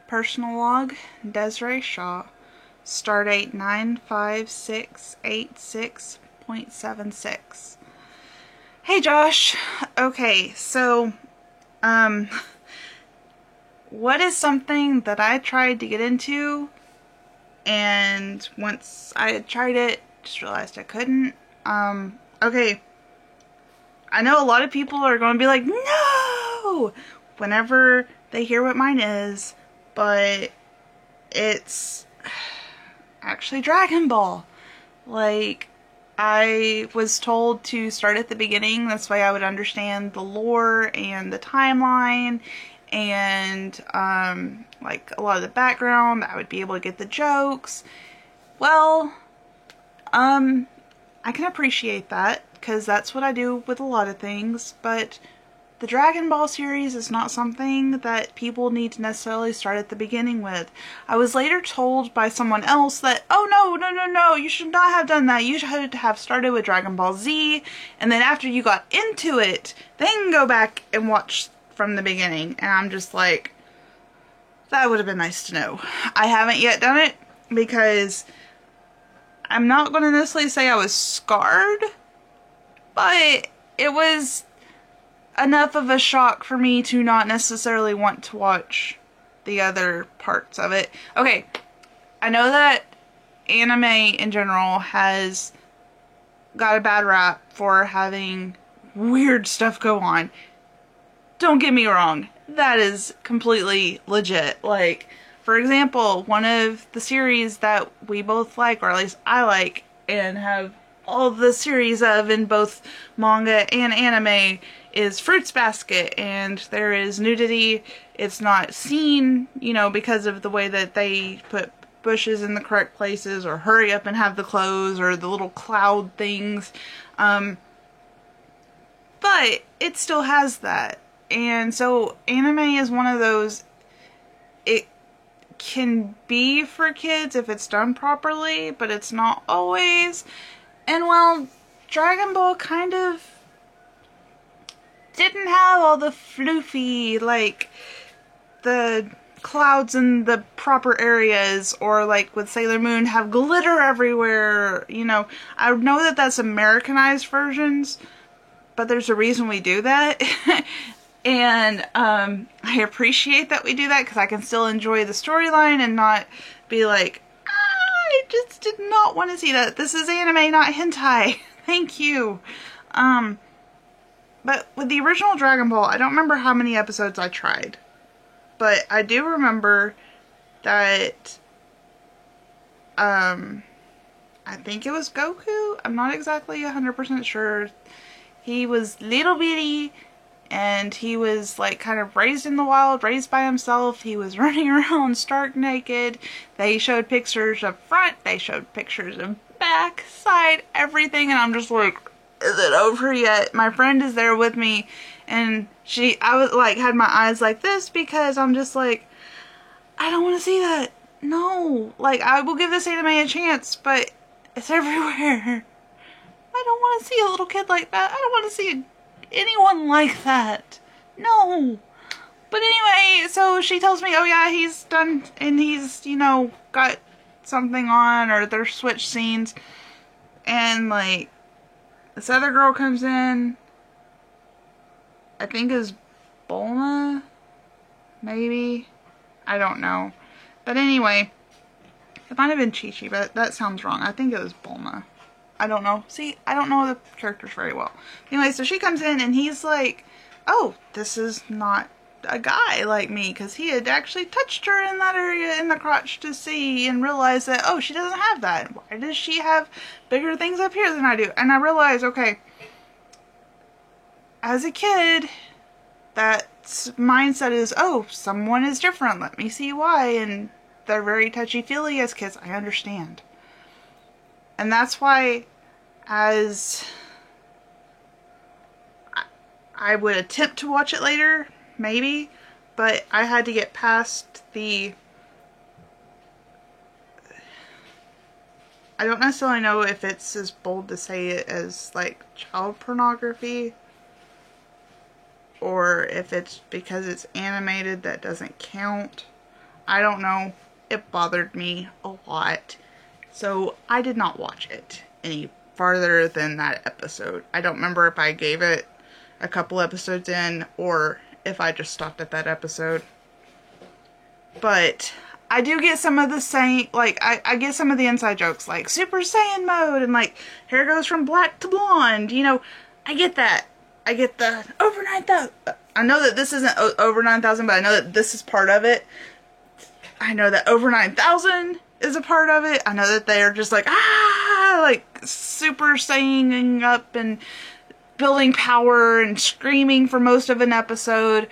Personal log, Desiree Shaw. Stardate 95686.76. Hey Josh. Okay, so, what is something that I tried to get into, and once I had tried it, just realized I couldn't? Okay. I know a lot of people are going to be like, no! Whenever they hear what mine is, but it's actually Dragon Ball. Like, I was told to start at the beginning, that's why I would understand the lore and the timeline and, like, a lot of the background, I would be able to get the jokes. Well, I can appreciate that, because that's what I do with a lot of things, but the Dragon Ball series is not something that people need to necessarily start at the beginning with. I was later told by someone else that, oh no, you should not have done that. You should have started with Dragon Ball Z, and then after you got into it, then go back and watch from the beginning. And I'm just like, that would have been nice to know. I haven't yet done it, because I'm not going to necessarily say I was scarred, but it was enough of a shock for me to not necessarily want to watch the other parts of it. Okay, I know that anime in general has got a bad rap for having weird stuff go on. Don't get me wrong, that is completely legit. Like, for example, one of the series that we both like, or at least I like, and have all the series of in both manga and anime, is Fruits Basket, and there is nudity. It's not seen, you know, because of the way that they put bushes in the correct places, or hurry up and have the clothes, or the little cloud things. But it still has that. And so anime is one of those, it can be for kids if it's done properly, but it's not always. And well, Dragon Ball kind of didn't have all the floofy, like, the clouds in the proper areas, or like with Sailor Moon, have glitter everywhere, you know. I know that that's Americanized versions, but there's a reason we do that. And I appreciate that we do that, because I can still enjoy the storyline and not be like, I just did not want to see that. This is anime, not hentai. Thank you. But with the original Dragon Ball, I don't remember how many episodes I tried. But I do remember that, I think it was Goku? I'm not exactly 100% sure. He was little bitty, and he was, like, kind of raised in the wild, raised by himself. He was running around stark naked. They showed pictures of front, they showed pictures of back, side, everything, and I'm just like, is it over yet? My friend is there with me, and I was like, had my eyes like this, because I'm just like, I don't want to see that. No. Like, I will give this anime a chance, but it's everywhere. I don't want to see a little kid like that. I don't want to see anyone like that. No. But anyway, so she tells me, oh yeah, he's done, and he's, you know, got something on, or they're switched scenes, and like, this other girl comes in, I think is Bulma, maybe, I don't know, but anyway, it might have been Chi-Chi, but that sounds wrong. I think it was Bulma. I don't know. See, I don't know the characters very well. Anyway, so she comes in, and he's like, oh, this is not a guy like me, because he had actually touched her in that area in the crotch to see, and realized that, oh, she doesn't have that. Why does she have bigger things up here than I do? And I realized, okay, as a kid, that mindset is, oh, someone is different, let me see why, and they're very touchy-feely as kids. I understand. And that's why, as I would attempt to watch it later, maybe, but I had to get past the, I don't necessarily know if it's as bold to say it as, like, child pornography, or if it's because it's animated that doesn't count. I don't know. It bothered me a lot. So I did not watch it any farther than that episode. I don't remember if I gave it a couple episodes in or if I just stopped at that episode. But I do get some of the same, like, I get some of the inside jokes, like Super Saiyan mode and like hair goes from black to blonde. You know, I get that. I get the over 9,000. I know that this isn't over 9,000, but I know that this is part of it. I know that over 9,000 is a part of it. I know that they're just like, like super Saiyaning up and building power and screaming for most of an episode.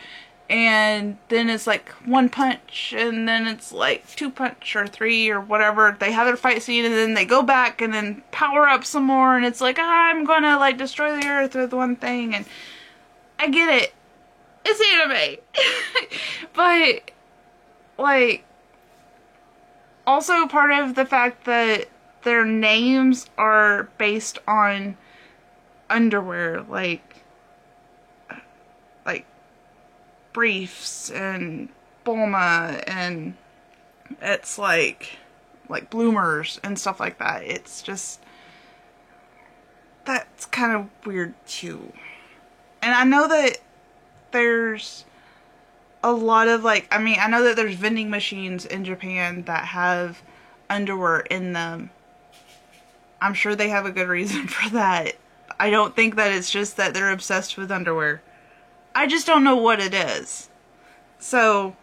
And then it's like one punch, and then it's like two punch or three or whatever. They have their fight scene, and then they go back and then power up some more, and it's like, I'm gonna like destroy the earth with one thing. And I get it. It's anime. But like, also part of the fact that their names are based on underwear, like briefs and Bulma, and it's like bloomers and stuff like that. It's just, that's kind of weird too. And I know that there's a lot of like, I mean, I know that there's vending machines in Japan that have underwear in them. I'm sure they have a good reason for that. I don't think that it's just that they're obsessed with underwear. I just don't know what it is. So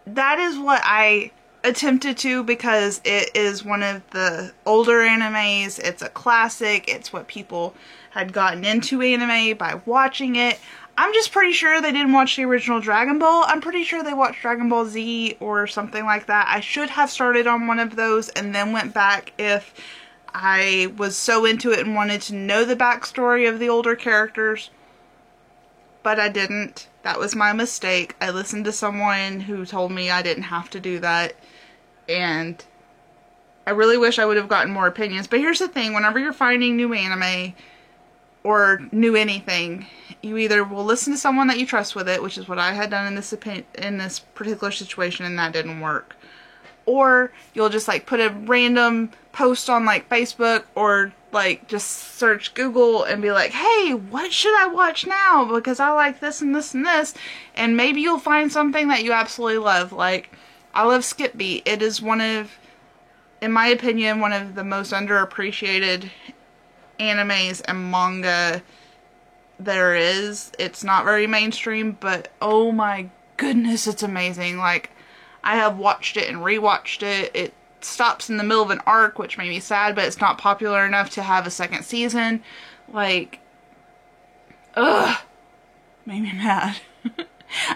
that is what I attempted to, because it is one of the older animes. It's a classic. It's what people had gotten into anime by watching it. I'm just pretty sure they didn't watch the original Dragon Ball. I'm pretty sure they watched Dragon Ball Z or something like that. I should have started on one of those and then went back if I was so into it and wanted to know the backstory of the older characters. But I didn't. That was my mistake. I listened to someone who told me I didn't have to do that. And I really wish I would have gotten more opinions. But here's the thing. Whenever you're finding new anime or new anything, you either will listen to someone that you trust with it, which is what I had done in this particular situation, and that didn't work. Or you'll just like put a random post on like Facebook, or like just search Google and be like, hey, what should I watch now? Because I like this and this and this. And maybe you'll find something that you absolutely love. Like, I love Skip Beat. It is one of, in my opinion, one of the most underappreciated animes and manga there is. It's not very mainstream, but oh my goodness, it's amazing. Like, I have watched it and rewatched it. It stops in the middle of an arc, which made me sad, but it's not popular enough to have a second season. Like, ugh, made me mad.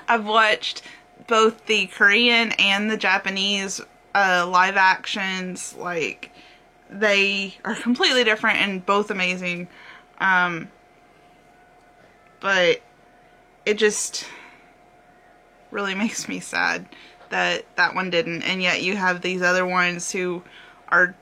I've watched both the Korean and the Japanese live actions. Like, they are completely different and both amazing. But it just really makes me sad that that one didn't, and yet you have these other ones who are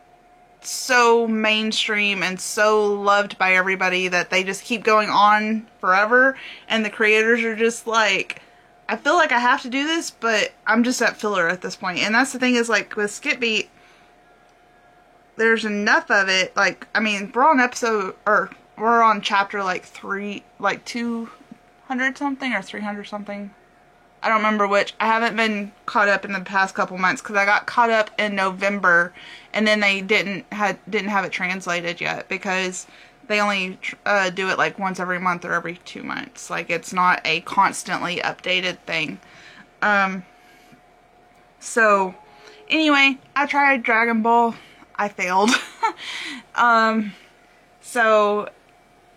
so mainstream and so loved by everybody that they just keep going on forever, and the creators are just like, I feel like I have to do this, but I'm just at filler at this point. And that's the thing, is like with Skip Beat, there's enough of it. Like, I mean, we're on chapter like 200 something or 300 something. I don't remember which. I haven't been caught up in the past couple months because I got caught up in November, and then they didn't have it translated yet because they only do it like once every month or every 2 months. Like, it's not a constantly updated thing. So anyway, I tried Dragon Ball. I failed. So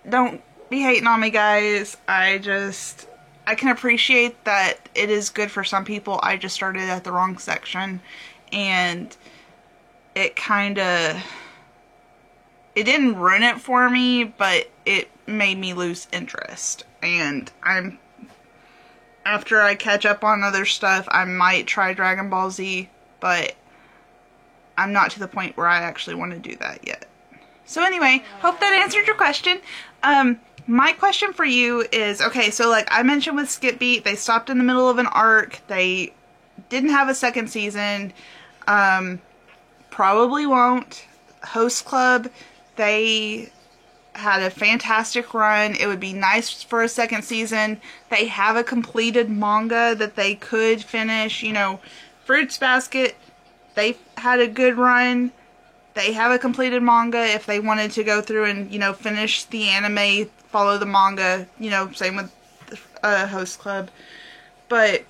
don't be hating on me, guys. I can appreciate that it is good for some people. I just started at the wrong section, and it didn't ruin it for me, but it made me lose interest. And after I catch up on other stuff, I might try Dragon Ball Z, but I'm not to the point where I actually want to do that yet. So anyway, hope that answered your question. My question for you is, okay, so like I mentioned with Skip Beat, they stopped in the middle of an arc. They didn't have a second season. Probably won't. Host Club, they had a fantastic run. It would be nice for a second season. They have a completed manga that they could finish. You know, Fruits Basket, they had a good run. They have a completed manga if they wanted to go through and, you know, finish the anime, follow the manga, you know, same with Host Club. But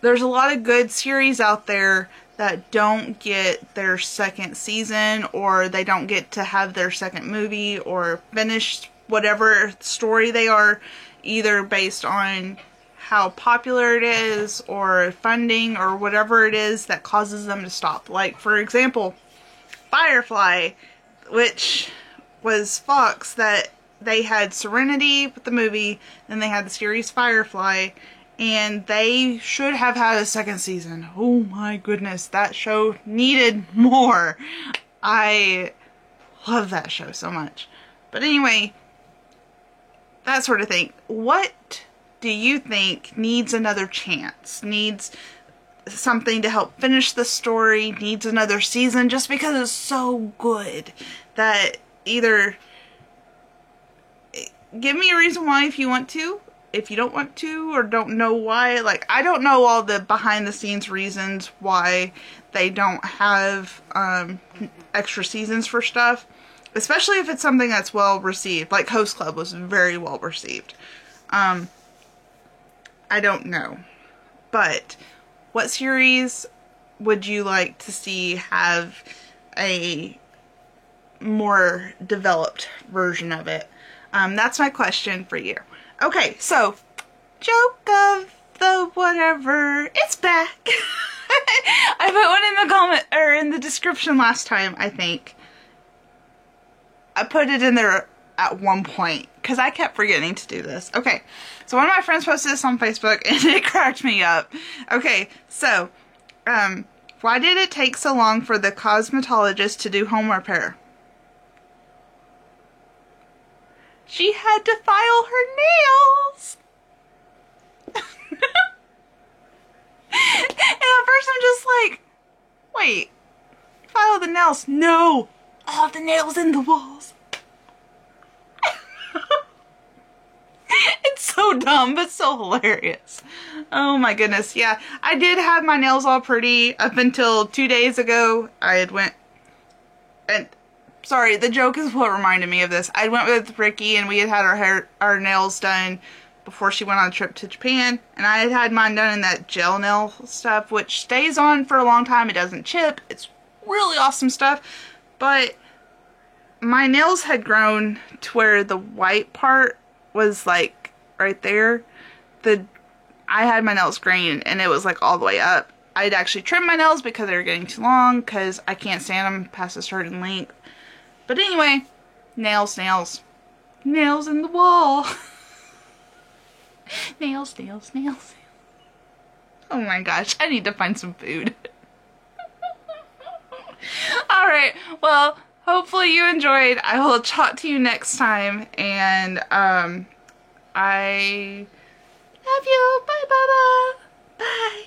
there's a lot of good series out there that don't get their second season, or they don't get to have their second movie or finish whatever story they are, either based on how popular it is or funding or whatever it is that causes them to stop. Like, for example, Firefly, which was Fox, that they had Serenity with the movie, then they had the series Firefly, and they should have had a second season. Oh my goodness, that show needed more. I love that show so much. But anyway, that sort of thing. What do you think needs another chance? Needs something to help finish the story? Needs another season just because it's so good? That either give me a reason why if you want to. If you don't want to or don't know why, like, I don't know all the behind the scenes reasons why they don't have extra seasons for stuff, especially if it's something that's well received. Like Host Club was very well received. I don't know, but what series would you like to see have a more developed version of it? That's my question for you. Okay, so, joke of the whatever, it's back. I put one in the comment, or in the description last time, I think. I put it in there at one point, because I kept forgetting to do this. Okay, so one of my friends posted this on Facebook, and it cracked me up. Okay, so, why did it take so long for the cosmetologist to do home repair? She had to file her nails. And at first I'm just like, wait, file the nails? No, all the nails in the walls. It's so dumb, but so hilarious. Oh my goodness, yeah. I did have my nails all pretty up until 2 days ago. I had went and... Sorry, the joke is what reminded me of this. I went with Ricky and we had our nails done before she went on a trip to Japan. And I had mine done in that gel nail stuff, which stays on for a long time. It doesn't chip. It's really awesome stuff. But my nails had grown to where the white part was like right there. I had my nails green and it was like all the way up. I'd actually trimmed my nails because they were getting too long because I can't stand them past a certain length. But anyway, nails, nails. Nails in the wall. Nails, nails, nails. Oh my gosh, I need to find some food. Alright, well, hopefully you enjoyed. I will talk to you next time. And, I love you. Bye, Baba. Bye.